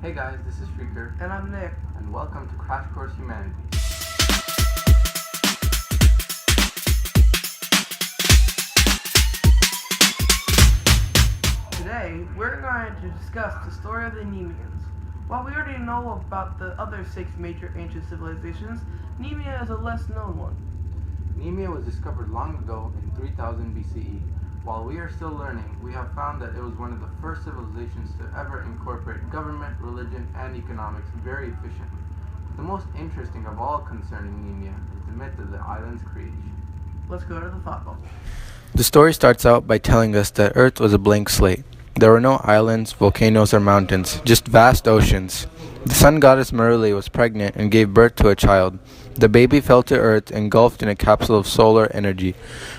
Hey guys, this is Shrieker, And I'm Nick. and welcome to Crash Course Humanity. Today, we're going to discuss the story of the Nemeans. While we already know about the other six major ancient civilizations, Nemea is a less known one. Nemea was discovered long ago in 3000 BCE. While we are still learning, we have found that it was one of the first civilizations to ever incorporate government, religion, and economics very efficiently. The most interesting of all concerning Nemea is the myth of the island's creation. Let's go to the thought bubble. The story starts out by telling us that Earth was a blank slate. There were no islands, volcanoes, or mountains, just vast oceans. The sun goddess Meruli was pregnant and gave birth to a child. The baby fell to Earth, engulfed in a capsule of solar energy.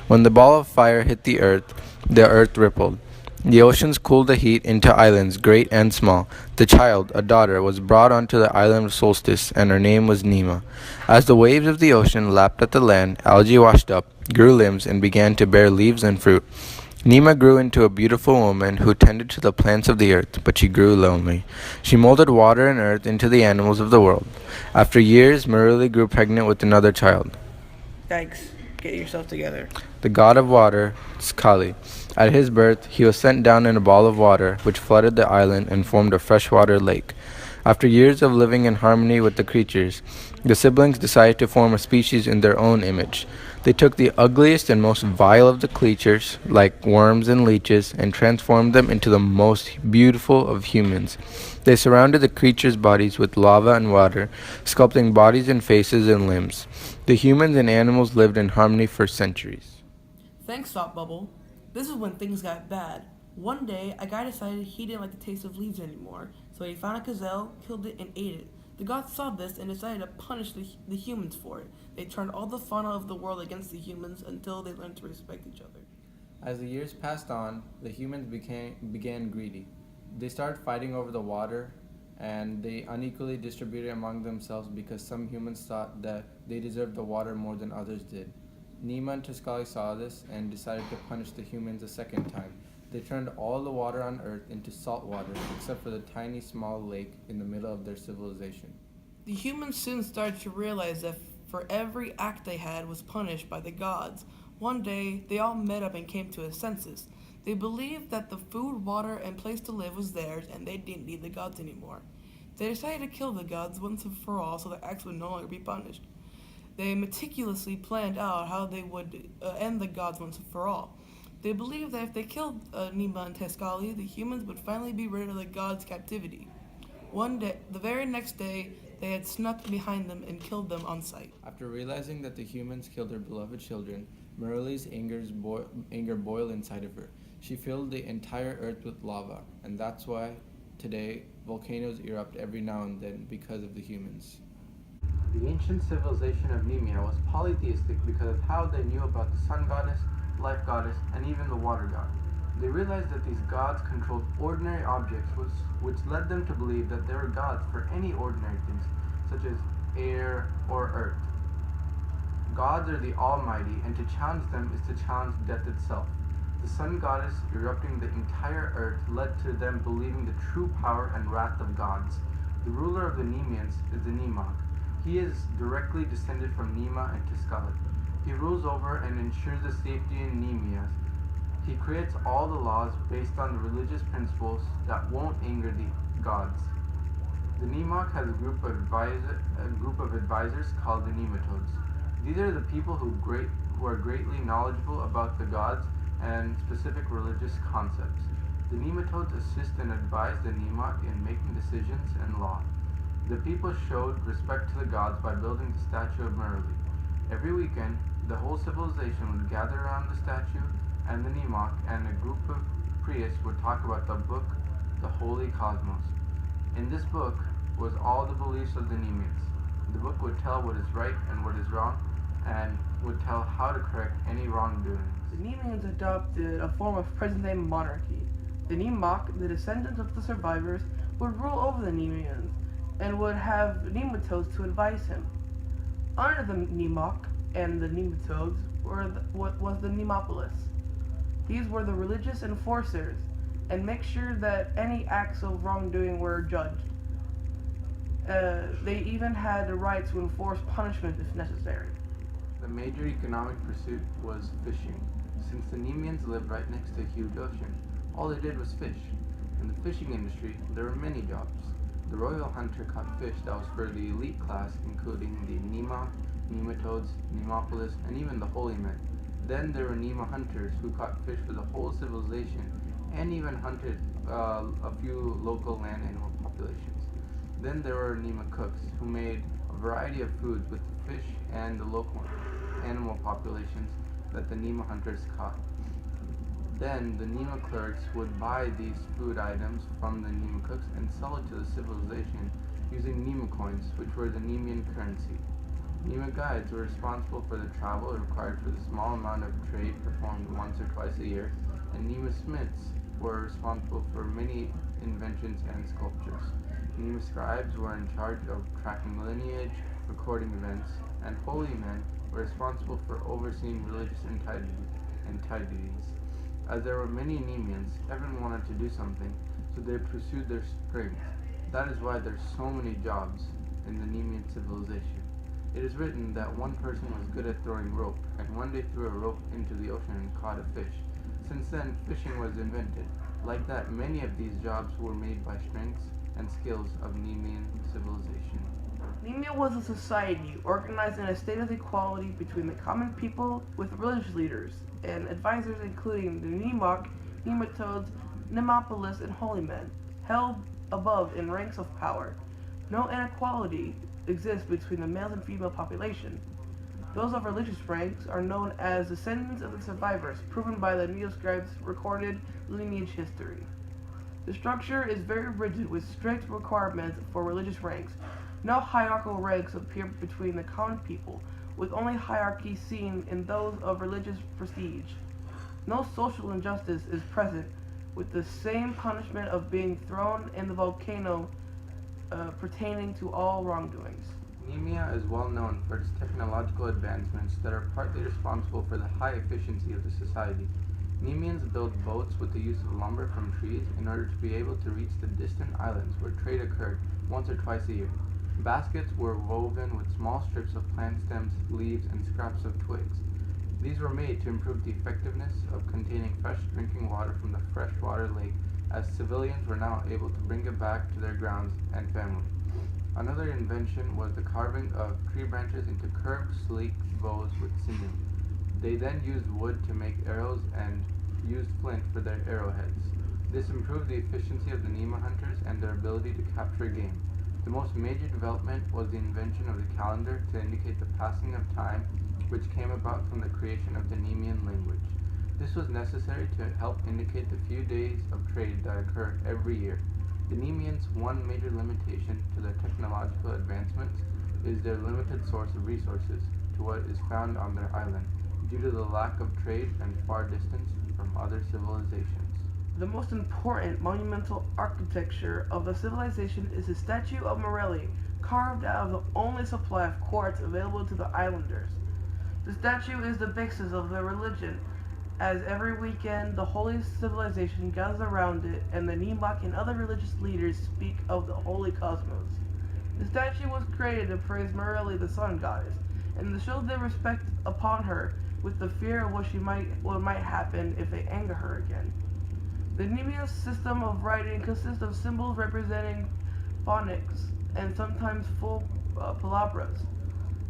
When the ball of fire hit the Earth rippled. The oceans cooled the heat into islands, great and small. The child, a daughter, was brought onto the island of Solstice, and her name was Nema. As the waves of the ocean lapped at the land, algae washed up, grew limbs, and began to bear leaves and fruit. Nema grew into a beautiful woman who tended to the plants of the earth, but she grew lonely. She molded water and earth into the animals of the world. After years, Meruli grew pregnant with another child. Yikes. Get yourself together. The god of water, Skali. At his birth, he was sent down in a ball of water, which flooded the island and formed a freshwater lake. After years of living in harmony with the creatures, the siblings decided to form a species in their own image. They took the ugliest and most vile of the creatures, like worms and leeches, and transformed them into the most beautiful of humans. They surrounded the creatures' bodies with lava and water, sculpting bodies and faces and limbs. The humans and animals lived in harmony for centuries. Thanks, thought bubble. This is when things got bad. One day, a guy decided he didn't like the taste of leaves anymore, so he found a gazelle, killed it, and ate it. The gods saw this and decided to punish the humans for it. They turned all the fauna of the world against the humans until they learned to respect each other. As the years passed on, the humans began greedy. They started fighting over the water, and they unequally distributed among themselves because some humans thought that they deserved the water more than others did. Nima and Tuskali saw this and decided to punish the humans a second time. They turned all the water on Earth into salt water, except for the tiny small lake in the middle of their civilization. The humans soon started to realize that for every act they had was punished by the gods. One day, they all met up and came to a census. They believed that the food, water, and place to live was theirs, and they didn't need the gods anymore. They decided to kill the gods once and for all so their acts would no longer be punished. They meticulously planned out how they would end the gods once and for all. They believed that if they killed Nima and Teskali, the humans would finally be rid of the gods' captivity. One day, the very next day, they had snuck behind them and killed them on sight. After realizing that the humans killed their beloved children, Merli's anger boiled inside of her. She filled the entire earth with lava, and that's why today volcanoes erupt every now and then because of the humans. The ancient civilization of Nemea was polytheistic because of how they knew about the sun goddess, life goddess, and even the water god. They realized that these gods controlled ordinary objects, which led them to believe that they were gods for any ordinary things, such as air or earth. Gods are the almighty, and to challenge them is to challenge death itself. The sun goddess erupting the entire earth led to them believing the true power and wrath of gods. The ruler of the Nemeans is the Nemok. He is directly descended from Nima and Tiskali. He rules over and ensures the safety in Nemea. He creates all the laws based on the religious principles that won't anger the gods. The Nemok has a group of advisors called the Nematodes. These are the people who are greatly knowledgeable about the gods and specific religious concepts. The Nematodes assist and advise the Nemok in making decisions and law. The people showed respect to the gods by building the statue of Merli. Every weekend, the whole civilization would gather around the statue and the Nemok, and a group of priests would talk about the book, the Holy Cosmos. In this book was all the beliefs of the Nemeans. The book would tell what is right and what is wrong, and would tell how to correct any wrongdoings. The Nemeans adopted a form of present-day monarchy. The Nemok, the descendants of the survivors, would rule over the Nemeans and would have nematodes to advise him. Under the Nemok and the nematodes was the Nemopolis. These were the religious enforcers and make sure that any acts of wrongdoing were judged. They even had the right to enforce punishment if necessary. The major economic pursuit was fishing. Since the Nemeans lived right next to a huge ocean, all they did was fish. In the fishing industry, there were many jobs. The royal hunter caught fish that was for the elite class, including the Nema, nematodes, nemopolis, and even the holy men. Then there were Nema hunters who caught fish for the whole civilization and even hunted a few local land animal populations. Then there were Nema cooks who made a variety of foods with the fish and the local animal populations that the Nema hunters caught. Then the Nema clerks would buy these food items from the Nema cooks and sell it to the civilization using Nema coins, which were the Nemean currency. Nema guides were responsible for the travel required for the small amount of trade performed once or twice a year, and Nema smiths were responsible for many inventions and sculptures. Nema scribes were in charge of tracking lineage, recording events, and holy men were responsible for overseeing religious entities. As there were many Nemeans, everyone wanted to do something, so they pursued their strength. That is why there's so many jobs in the Nemean civilization. It is written that one person was good at throwing rope, and one day threw a rope into the ocean and caught a fish. Since then, fishing was invented. Like that, many of these jobs were made by strengths and skills of Nemean civilization. Nemea was a society organized in a state of equality between the common people with religious leaders and advisors including the Nemok, nematodes, nemopolis, and holy men, held above in ranks of power. No inequality exists between the male and female population. Those of religious ranks are known as descendants of the survivors, proven by the Neoscribes' recorded lineage history. The structure is very rigid with strict requirements for religious ranks. No hierarchical ranks appear between the common people, with only hierarchy seen in those of religious prestige. No social injustice is present, with the same punishment of being thrown in the volcano pertaining to all wrongdoings. Nemea is well known for its technological advancements that are partly responsible for the high efficiency of the society. Nemeans built boats with the use of lumber from trees in order to be able to reach the distant islands where trade occurred once or twice a year. Baskets were woven with small strips of plant stems, leaves, and scraps of twigs. These were made to improve the effectiveness of containing fresh drinking water from the freshwater lake, as civilians were now able to bring it back to their grounds and family. Another invention was the carving of tree branches into curved, sleek bows with sinew. They then used wood to make arrows and used flint for their arrowheads. This improved the efficiency of the Nema hunters and their ability to capture game. The most major development was the invention of the calendar to indicate the passing of time, which came about from the creation of the Nemean language. This was necessary to help indicate the few days of trade that occur every year. The Nemeans' one major limitation to their technological advancements is their limited source of resources to what is found on their island, due to the lack of trade and far distance from other civilizations. The most important monumental architecture of the civilization is the statue of Morelli, carved out of the only supply of quartz available to the islanders. The statue is the basis of their religion, as every weekend the holy civilization gathers around it and the Nemok and other religious leaders speak of the holy cosmos. The statue was created to praise Morelli, the sun goddess, and to show their respect upon her with the fear of what might happen if they anger her again. The Nemean system of writing consists of symbols representing phonics and sometimes full palabras.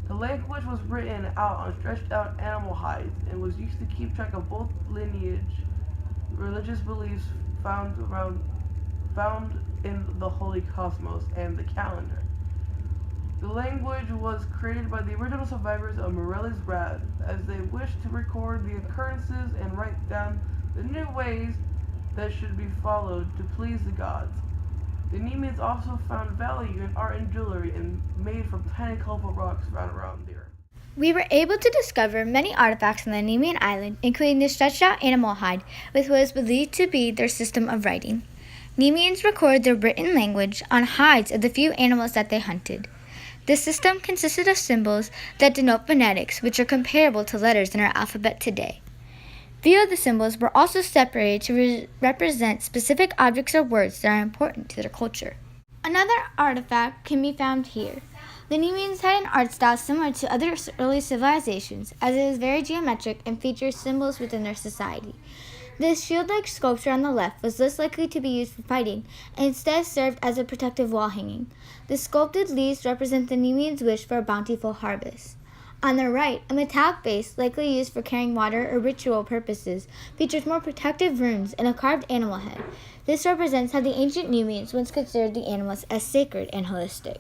The language was written out on stretched out animal hides and was used to keep track of both lineage, religious beliefs found in the holy cosmos, and the calendar. The language was created by the original survivors of Morelli's wrath, as they wished to record the occurrences and write down the new ways that should be followed to please the gods. The Nemeans also found value in art and jewelry made from tiny colorful rocks found around the earth. We were able to discover many artifacts on the Nemean island, including the stretched out animal hide, which was believed to be their system of writing. Nemeans record their written language on hides of the few animals that they hunted. This system consisted of symbols that denote phonetics, which are comparable to letters in our alphabet today. Few of the symbols were also separated to represent specific objects or words that are important to their culture. Another artifact can be found here. The Nemeans had an art style similar to other early civilizations, as it is very geometric and features symbols within their society. This shield-like sculpture on the left was less likely to be used for fighting, and instead served as a protective wall hanging. The sculpted leaves represent the Nemeans' wish for a bountiful harvest. On the right, a metallic base, likely used for carrying water or ritual purposes, features more protective runes and a carved animal head. This represents how the ancient Nemeans once considered the animals as sacred and holistic.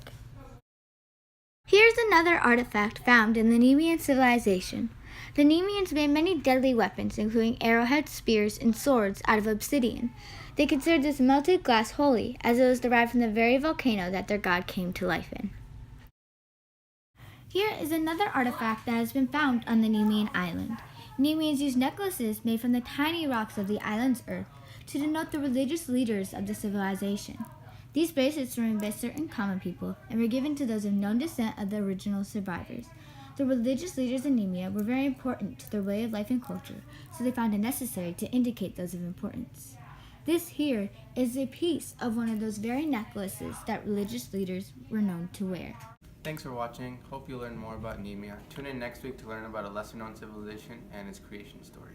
Here's another artifact found in the Nemean civilization. The Nemeans made many deadly weapons, including arrowheads, spears, and swords out of obsidian. They considered this melted glass holy, as it was derived from the very volcano that their god came to life in. Here is another artifact that has been found on the Nemean island. Nemeans used necklaces made from the tiny rocks of the island's earth to denote the religious leaders of the civilization. These bracelets were made by certain common people and were given to those of known descent of the original survivors. The religious leaders in Nemea were very important to their way of life and culture, so they found it necessary to indicate those of importance. This here is a piece of one of those very necklaces that religious leaders were known to wear. Thanks for watching. Hope you learned more about Nemea. Tune in next week to learn about a lesser-known civilization and its creation story.